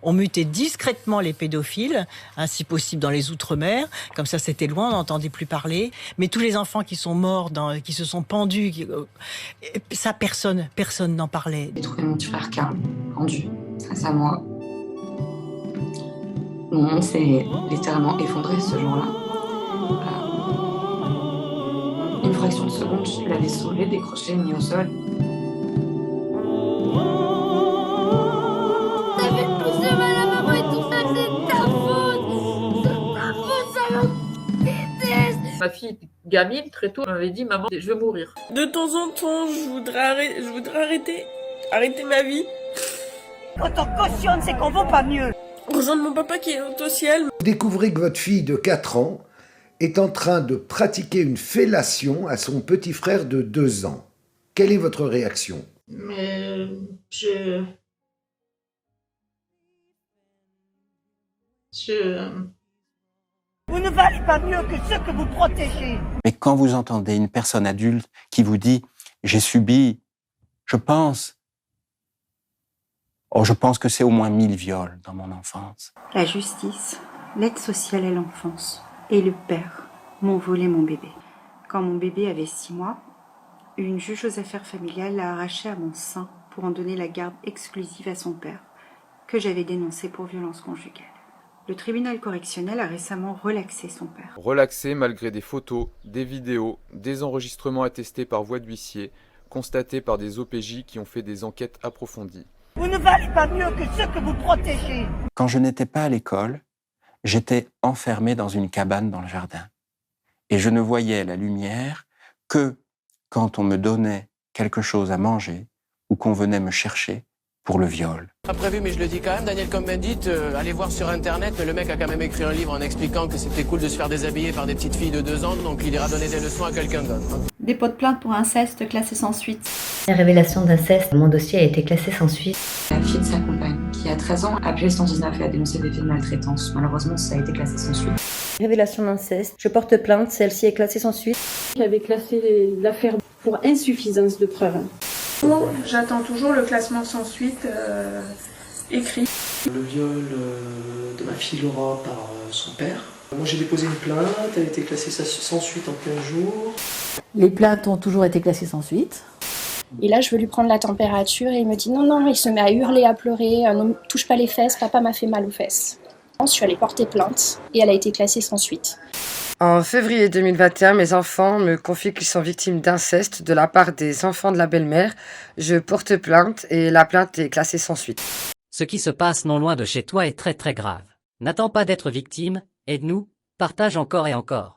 On mutait discrètement les pédophiles, si possible dans les outre-mer. Comme ça, c'était loin, on n'entendait plus parler. Mais tous les enfants qui sont morts, qui se sont pendus, ça, personne n'en parlait. J'ai trouvé mon petit frère Karl, pendu, face à moi. Mon monde s'est littéralement effondré ce jour-là. Une fraction de seconde, je l'avais sauvé, décroché, mis au sol. T'avais poussé ma maman et tout ça, c'est ta faute! C'est ta faute, salope! Déteste! Ma fille, gamine, très tôt, m'avait dit « Maman, je veux mourir ». De temps en temps, je voudrais arrêter ma vie. Quand on cautionne, c'est qu'on vaut pas mieux. Rejoindre mon papa qui est au ciel. Vous découvrez que votre fille de 4 ans est en train de pratiquer une fellation à son petit frère de 2 ans. Quelle est votre réaction? Mais Vous ne valez pas mieux que ceux que vous protégez. Mais quand vous entendez une personne adulte qui vous dit « j'ai subi, je pense que c'est au moins 1000 viols dans mon enfance ». La justice, l'aide sociale à l'enfance et le père m'ont volé mon bébé. Quand mon bébé avait 6 mois, une juge aux affaires familiales l'a arraché à mon sein pour en donner la garde exclusive à son père, que j'avais dénoncé pour violence conjugale. Le tribunal correctionnel a récemment relaxé son père. Relaxé malgré des photos, des vidéos, des enregistrements attestés par voie d'huissier, constatés par des OPJ qui ont fait des enquêtes approfondies. Vous ne valez pas mieux que ceux que vous protégez. Quand je n'étais pas à l'école, j'étais enfermé dans une cabane dans le jardin. Et je ne voyais la lumière que quand on me donnait quelque chose à manger ou qu'on venait me chercher pour le viol. Pas prévu, mais je le dis quand même, Daniel Cohn-Bendit, allez voir sur internet, le mec a quand même écrit un livre en expliquant que c'était cool de se faire déshabiller par des petites filles de 2 ans, donc il ira donner des leçons à quelqu'un d'autre. Dépôt de plainte pour inceste classé sans suite. La révélation d'inceste, mon dossier a été classé sans suite. La fille de sa compagne, qui a 13 ans, a appelé le 119 et a dénoncé des faits de maltraitance. Malheureusement, ça a été classé sans suite. Révélation d'inceste, je porte plainte, celle-ci est classée sans suite. J'avais classé l'affaire pour insuffisance de preuves. J'attends toujours le classement sans suite écrit. Le viol de ma fille Laura par son père. Moi j'ai déposé une plainte, elle a été classée sans suite en 15 jours. Les plaintes ont toujours été classées sans suite. Et là je veux lui prendre la température et il me dit non, il se met à hurler, à pleurer, ne me touche pas les fesses, papa m'a fait mal aux fesses. Je suis allée porter plainte et elle a été classée sans suite. En février 2021, mes enfants me confient qu'ils sont victimes d'inceste de la part des enfants de la belle-mère. Je porte plainte et la plainte est classée sans suite. Ce qui se passe non loin de chez toi est très très grave. N'attends pas d'être victime, aide-nous, partage encore et encore.